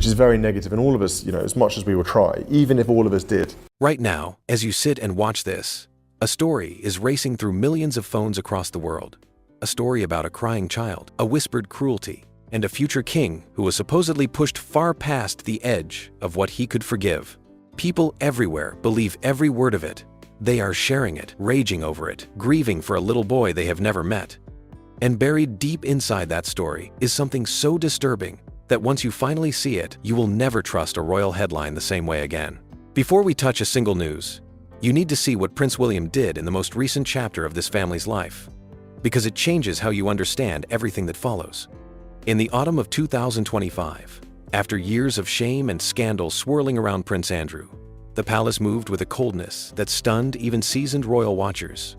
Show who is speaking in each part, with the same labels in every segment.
Speaker 1: which is very negative. And all of us, as much as we will try, even if all of us did.
Speaker 2: Right now, as you sit and watch this, a story is racing through millions of phones across the world. A story about a crying child, a whispered cruelty, and a future king who was supposedly pushed far past the edge of what he could forgive. People everywhere believe every word of it. They are sharing it, raging over it, grieving for a little boy they have never met. And buried deep inside that story is something so disturbing that once you finally see it, you will never trust a royal headline the same way again. Before we touch a single news, you need to see what Prince William did in the most recent chapter of this family's life, because it changes how you understand everything that follows. In the autumn of 2025, after years of shame and scandal swirling around Prince Andrew, the palace moved with a coldness that stunned even seasoned royal watchers,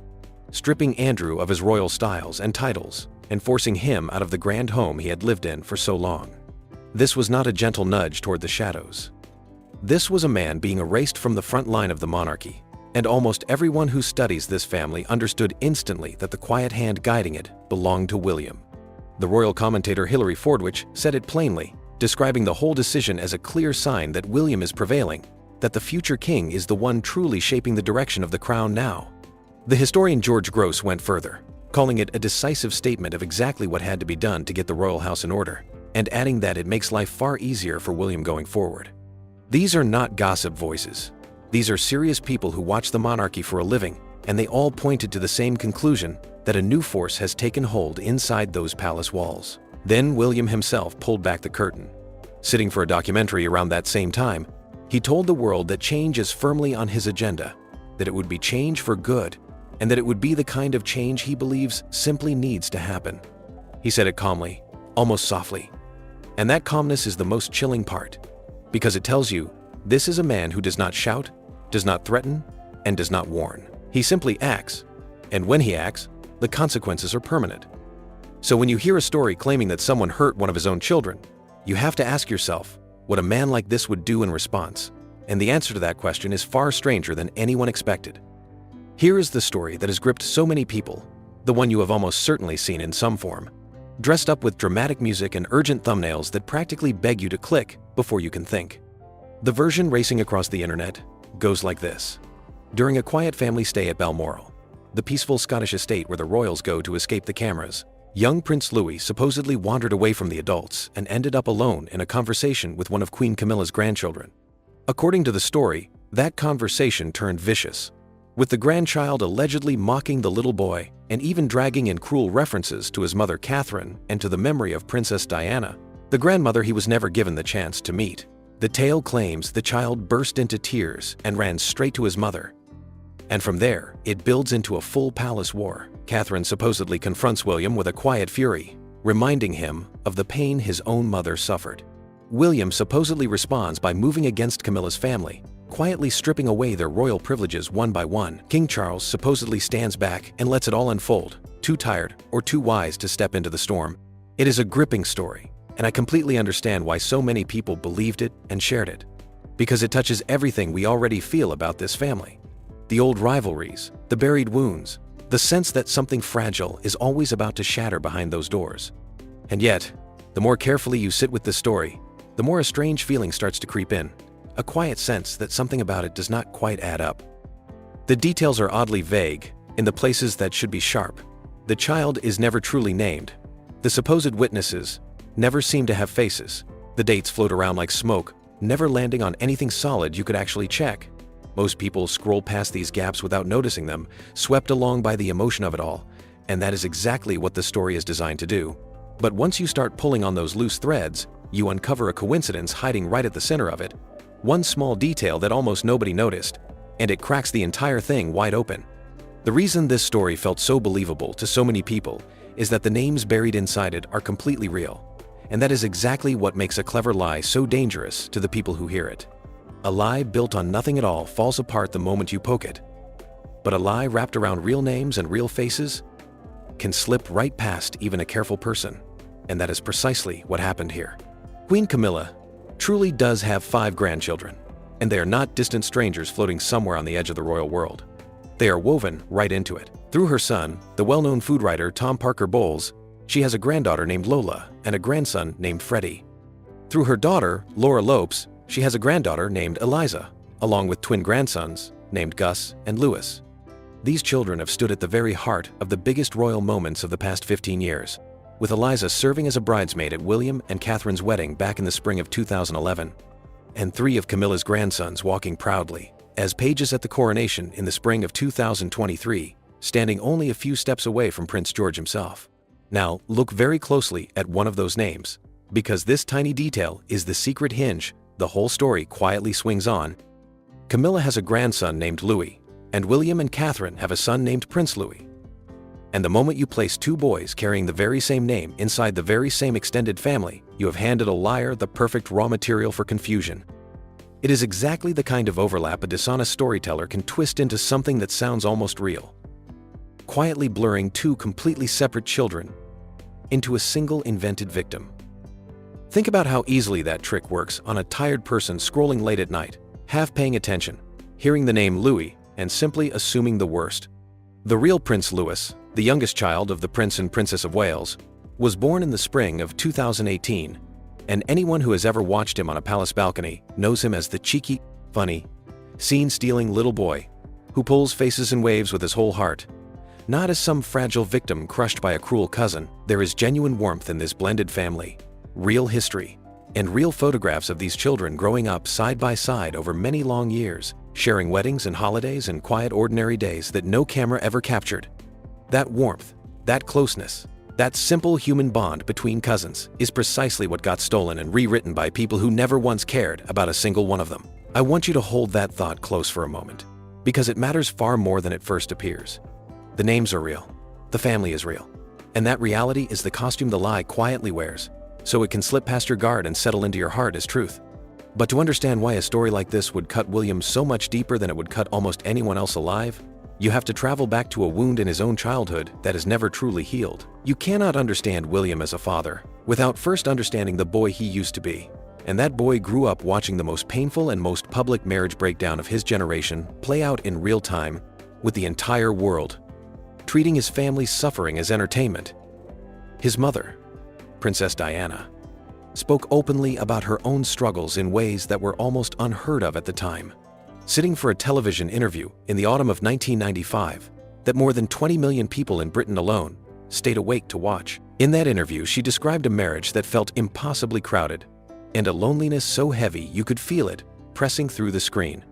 Speaker 2: stripping Andrew of his royal styles and titles and forcing him out of the grand home he had lived in for so long. This was not a gentle nudge toward the shadows. This was a man being erased from the front line of the monarchy, and almost everyone who studies this family understood instantly that the quiet hand guiding it belonged to William. The royal commentator Hilary Fordwich said it plainly, describing the whole decision as a clear sign that William is prevailing, that the future king is the one truly shaping the direction of the crown now. The historian George Gross went further, calling it a decisive statement of exactly what had to be done to get the royal house in order, and adding that it makes life far easier for William going forward. These are not gossip voices. These are serious people who watch the monarchy for a living, and they all pointed to the same conclusion, that a new force has taken hold inside those palace walls. Then William himself pulled back the curtain. Sitting for a documentary around that same time, he told the world that change is firmly on his agenda, that it would be change for good, and that it would be the kind of change he believes simply needs to happen. He said it calmly, almost softly. And that calmness is the most chilling part, because it tells you this is a man who does not shout, does not threaten, and does not warn. He simply acts, and when he acts, the consequences are permanent. So when you hear a story claiming that someone hurt one of his own children, you have to ask yourself what a man like this would do in response. And the answer to that question is far stranger than anyone expected. Here is the story that has gripped so many people, the one you have almost certainly seen in some form, dressed up with dramatic music and urgent thumbnails that practically beg you to click before you can think. The version racing across the internet goes like this. During a quiet family stay at Balmoral, the peaceful Scottish estate where the royals go to escape the cameras, young Prince Louis supposedly wandered away from the adults and ended up alone in a conversation with one of Queen Camilla's grandchildren. According to the story, that conversation turned vicious, with the grandchild allegedly mocking the little boy and even dragging in cruel references to his mother Catherine and to the memory of Princess Diana, the grandmother he was never given the chance to meet. The tale claims the child burst into tears and ran straight to his mother. And from there, it builds into a full palace war. Catherine supposedly confronts William with a quiet fury, reminding him of the pain his own mother suffered. William supposedly responds by moving against Camilla's family, quietly stripping away their royal privileges one by one. King Charles supposedly stands back and lets it all unfold, too tired or too wise to step into the storm. It is a gripping story, and I completely understand why so many people believed it and shared it, because it touches everything we already feel about this family. The old rivalries, the buried wounds, the sense that something fragile is always about to shatter behind those doors. And yet, the more carefully you sit with this story, the more a strange feeling starts to creep in, a quiet sense that something about it does not quite add up. The details are oddly vague in the places that should be sharp. The child is never truly named. The supposed witnesses never seem to have faces. The dates float around like smoke, never landing on anything solid you could actually check. Most people scroll past these gaps without noticing them, swept along by the emotion of it all, and that is exactly what the story is designed to do. But once you start pulling on those loose threads, you uncover a coincidence hiding right at the center of it. One small detail that almost nobody noticed, and it cracks the entire thing wide open. The reason this story felt so believable to so many people is that the names buried inside it are completely real. And that is exactly what makes a clever lie so dangerous to the people who hear it. A lie built on nothing at all falls apart the moment you poke it. But a lie wrapped around real names and real faces can slip right past even a careful person. And that is precisely what happened here. Queen Camilla truly does have 5 grandchildren, and they are not distant strangers floating somewhere on the edge of the royal world. They are woven right into it. Through her son, the well-known food writer Tom Parker Bowles, she has a granddaughter named Lola and a grandson named Freddie. Through her daughter, Laura Lopes, she has a granddaughter named Eliza, along with twin grandsons named Gus and Louis. These children have stood at the very heart of the biggest royal moments of the past 15 years, with Eliza serving as a bridesmaid at William and Catherine's wedding back in the spring of 2011, and 3 of Camilla's grandsons walking proudly as pages at the coronation in the spring of 2023, standing only a few steps away from Prince George himself. Now, look very closely at one of those names, because this tiny detail is the secret hinge the whole story quietly swings on. Camilla has a grandson named Louis, and William and Catherine have a son named Prince Louis. And the moment you place 2 boys carrying the very same name inside the very same extended family, you have handed a liar the perfect raw material for confusion. It is exactly the kind of overlap a dishonest storyteller can twist into something that sounds almost real, quietly blurring 2 completely separate children into a single invented victim. Think about how easily that trick works on a tired person scrolling late at night, half paying attention, hearing the name Louis, and simply assuming the worst. The real Prince Louis, the youngest child of the Prince and Princess of Wales, was born in the spring of 2018, and anyone who has ever watched him on a palace balcony knows him as the cheeky, funny, scene-stealing little boy who pulls faces and waves with his whole heart. Not as some fragile victim crushed by a cruel cousin, there is genuine warmth in this blended family, real history, and real photographs of these children growing up side by side over many long years, sharing weddings and holidays and quiet ordinary days that no camera ever captured. That warmth, that closeness, that simple human bond between cousins is precisely what got stolen and rewritten by people who never once cared about a single one of them. I want you to hold that thought close for a moment, because it matters far more than it first appears. The names are real, the family is real, and that reality is the costume the lie quietly wears, so it can slip past your guard and settle into your heart as truth. But to understand why a story like this would cut William so much deeper than it would cut almost anyone else alive, you have to travel back to a wound in his own childhood that has never truly healed. You cannot understand William as a father without first understanding the boy he used to be. And that boy grew up watching the most painful and most public marriage breakdown of his generation play out in real time with the entire world, treating his family's suffering as entertainment. His mother, Princess Diana, spoke openly about her own struggles in ways that were almost unheard of at the time, sitting for a television interview in the autumn of 1995 that more than 20 million people in Britain alone stayed awake to watch. In that interview, she described a marriage that felt impossibly crowded and a loneliness so heavy you could feel it pressing through the screen.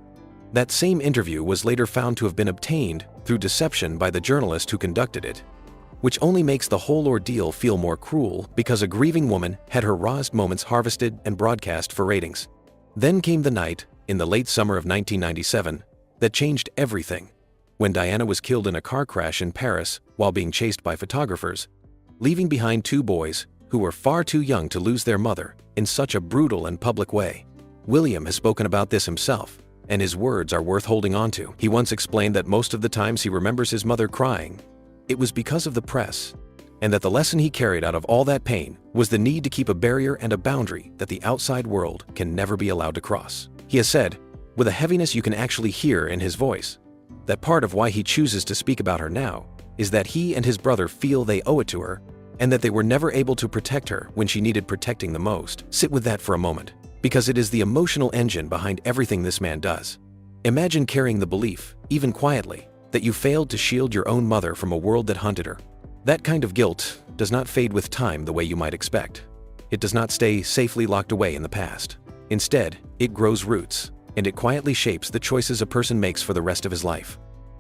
Speaker 2: That same interview was later found to have been obtained through deception by the journalist who conducted it, which only makes the whole ordeal feel more cruel because a grieving woman had her rawest moments harvested and broadcast for ratings. Then came the night, in the late summer of 1997, that changed everything, when Diana was killed in a car crash in Paris while being chased by photographers, leaving behind 2 boys who were far too young to lose their mother in such a brutal and public way. William has spoken about this himself, and his words are worth holding on to. He once explained that most of the times he remembers his mother crying, it was because of the press, and that the lesson he carried out of all that pain was the need to keep a barrier and a boundary that the outside world can never be allowed to cross. He has said, with a heaviness you can actually hear in his voice, that part of why he chooses to speak about her now is that he and his brother feel they owe it to her, and that they were never able to protect her when she needed protecting the most. Sit with that for a moment, because it is the emotional engine behind everything this man does. Imagine carrying the belief, even quietly, that you failed to shield your own mother from a world that hunted her. That kind of guilt does not fade with time the way you might expect. It does not stay safely locked away in the past. Instead, it grows roots, and it quietly shapes the choices a person makes for the rest of his life.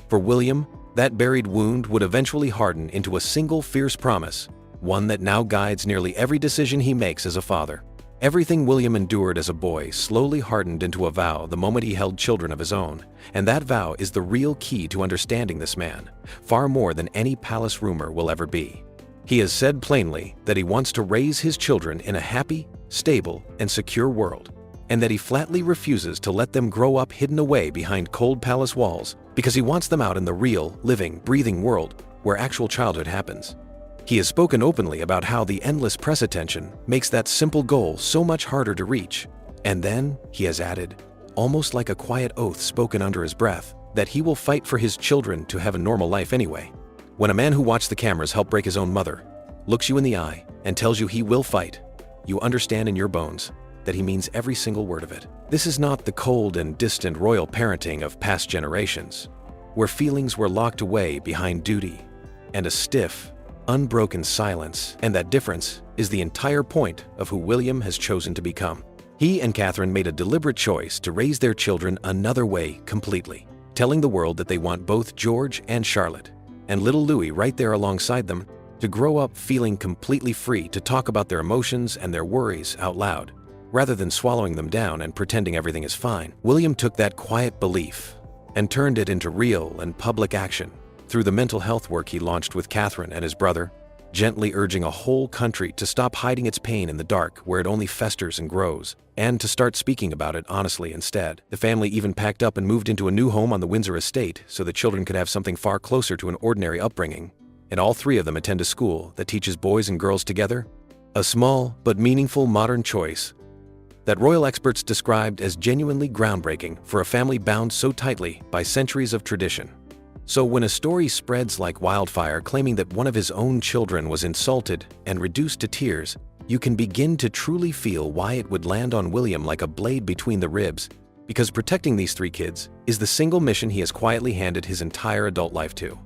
Speaker 2: For William, that buried wound would eventually harden into a single fierce promise, one that now guides nearly every decision he makes as a father. Everything William endured as a boy slowly hardened into a vow the moment he held children of his own, and that vow is the real key to understanding this man, far more than any palace rumor will ever be. He has said plainly that he wants to raise his children in a happy, stable, and secure world, and that he flatly refuses to let them grow up hidden away behind cold palace walls because he wants them out in the real, living, breathing world where actual childhood happens. He has spoken openly about how the endless press attention makes that simple goal so much harder to reach. And then, he has added, almost like a quiet oath spoken under his breath, that he will fight for his children to have a normal life anyway. When a man who watched the cameras help break his own mother looks you in the eye and tells you he will fight, you understand in your bones that he means every single word of it. This is not the cold and distant royal parenting of past generations, where feelings were locked away behind duty and a stiff, unbroken silence, and that difference is the entire point of who William has chosen to become. He and Catherine made a deliberate choice to raise their children another way completely, telling the world that they want both George and Charlotte, and little Louis right there alongside them, to grow up feeling completely free to talk about their emotions and their worries out loud, rather than swallowing them down and pretending everything is fine. William took that quiet belief and turned it into real and public action through the mental health work he launched with Catherine and his brother, gently urging a whole country to stop hiding its pain in the dark where it only festers and grows, and to start speaking about it honestly instead. The family even packed up and moved into a new home on the Windsor estate so the children could have something far closer to an ordinary upbringing, and all three of them attend a school that teaches boys and girls together. A small but meaningful modern choice that royal experts described as genuinely groundbreaking for a family bound so tightly by centuries of tradition. So when a story spreads like wildfire claiming that one of his own children was insulted and reduced to tears, you can begin to truly feel why it would land on William like a blade between the ribs, because protecting these three kids is the single mission he has quietly handed his entire adult life to.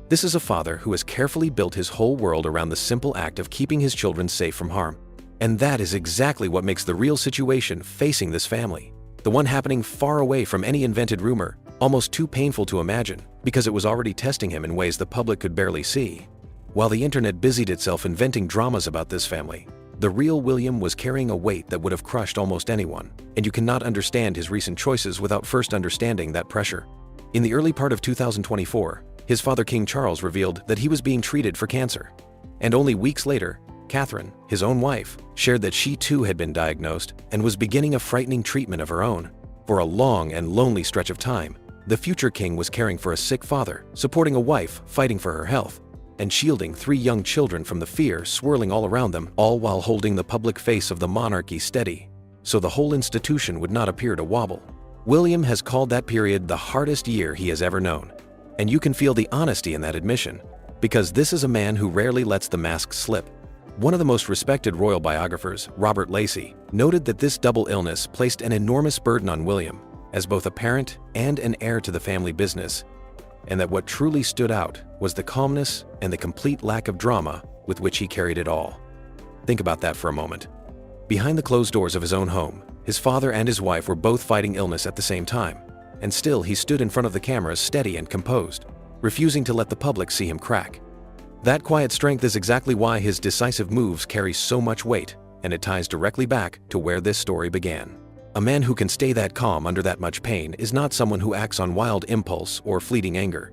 Speaker 2: This is a father who has carefully built his whole world around the simple act of keeping his children safe from harm. And that is exactly what makes the real situation facing this family, the one happening far away from any invented rumor, almost too painful to imagine, because it was already testing him in ways the public could barely see. While the internet busied itself inventing dramas about this family, the real William was carrying a weight that would have crushed almost anyone, and you cannot understand his recent choices without first understanding that pressure. In the early part of 2024, his father King Charles revealed that he was being treated for cancer. And only weeks later, Catherine, his own wife, shared that she too had been diagnosed and was beginning a frightening treatment of her own. For a long and lonely stretch of time, the future king was caring for a sick father, supporting a wife fighting for her health, and shielding three young children from the fear swirling all around them, all while holding the public face of the monarchy steady, so the whole institution would not appear to wobble. William has called that period the hardest year he has ever known, and you can feel the honesty in that admission, because this is a man who rarely lets the mask slip. One of the most respected royal biographers, Robert Lacey, noted that this double illness placed an enormous burden on William, as both a parent and an heir to the family business, and that what truly stood out was the calmness and the complete lack of drama with which he carried it all. Think about that for a moment. Behind the closed doors of his own home, his father and his wife were both fighting illness at the same time, and still he stood in front of the cameras steady and composed, refusing to let the public see him crack. That quiet strength is exactly why his decisive moves carry so much weight, and it ties directly back to where this story began. A man who can stay that calm under that much pain is not someone who acts on wild impulse or fleeting anger.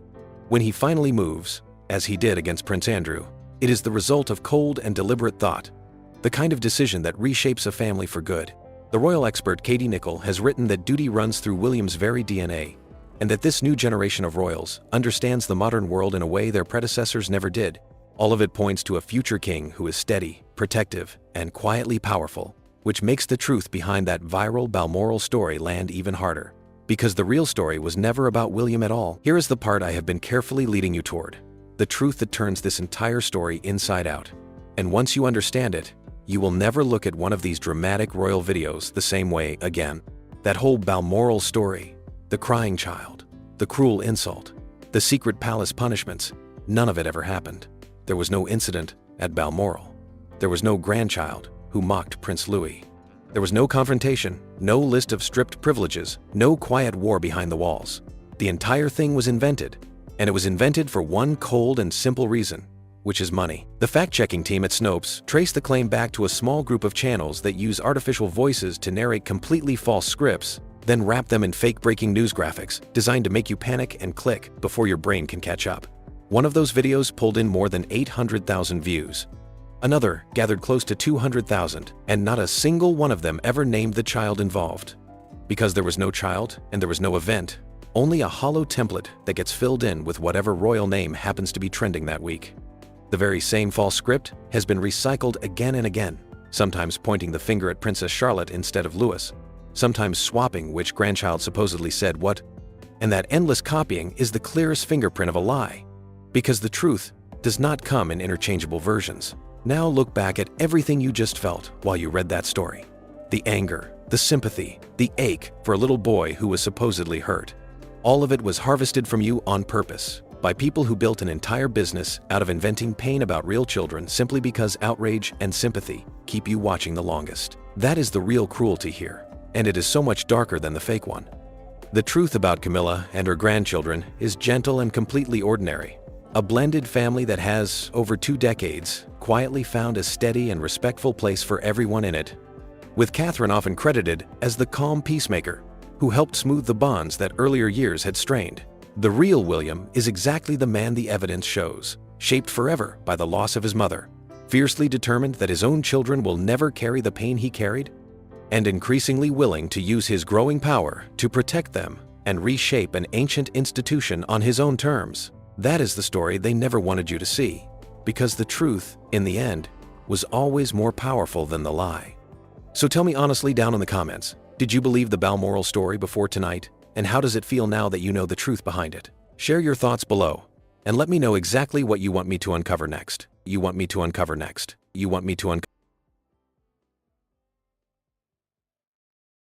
Speaker 2: When he finally moves, as he did against Prince Andrew, it is the result of cold and deliberate thought, the kind of decision that reshapes a family for good. The royal expert Katie Nicholl has written that duty runs through William's very DNA, and that this new generation of royals understands the modern world in a way their predecessors never did. All of it points to a future king who is steady, protective, and quietly powerful, which makes the truth behind that viral Balmoral story land even harder. Because the real story was never about William at all. Here is the part I have been carefully leading you toward, the truth that turns this entire story inside out. And once you understand it, you will never look at one of these dramatic royal videos the same way again. That whole Balmoral story, the crying child, the cruel insult, the secret palace punishments, none of it ever happened. There was no incident at Balmoral. There was no grandchild who mocked Prince Louis. There was no confrontation, no list of stripped privileges, no quiet war behind the walls. The entire thing was invented, and it was invented for one cold and simple reason, which is money. The fact-checking team at Snopes traced the claim back to a small group of channels that use artificial voices to narrate completely false scripts, then wrap them in fake breaking news graphics designed to make you panic and click before your brain can catch up. One of those videos pulled in more than 800,000 views. Another gathered close to 200,000, and not a single one of them ever named the child involved. Because there was no child and there was no event, only a hollow template that gets filled in with whatever royal name happens to be trending that week. The very same false script has been recycled again and again, sometimes pointing the finger at Princess Charlotte instead of Louis, sometimes swapping which grandchild supposedly said what, and that endless copying is the clearest fingerprint of a lie, because the truth does not come in interchangeable versions. Now look back at everything you just felt while you read that story. the anger, the sympathy, the ache for a little boy who was supposedly hurt. All of it was harvested from you on purpose by people who built an entire business out of inventing pain about real children simply because outrage and sympathy keep you watching the longest. That is the real cruelty here, and it is so much darker than the fake one. The truth about Camilla and her grandchildren is gentle and completely ordinary. A blended family that has, over 2 decades, quietly found a steady and respectful place for everyone in it, with Catherine often credited as the calm peacemaker who helped smooth the bonds that earlier years had strained. The real William is exactly the man the evidence shows, shaped forever by the loss of his mother, fiercely determined that his own children will never carry the pain he carried, and increasingly willing to use his growing power to protect them and reshape an ancient institution on his own terms. That is the story they never wanted you to see, because the truth, in the end, was always more powerful than the lie. So tell me honestly down in the comments, did you believe the Balmoral story before tonight? And how does it feel now that you know the truth behind it? Share your thoughts below, and let me know exactly what you want me to uncover next. You want me to uncover next. You want me to uncover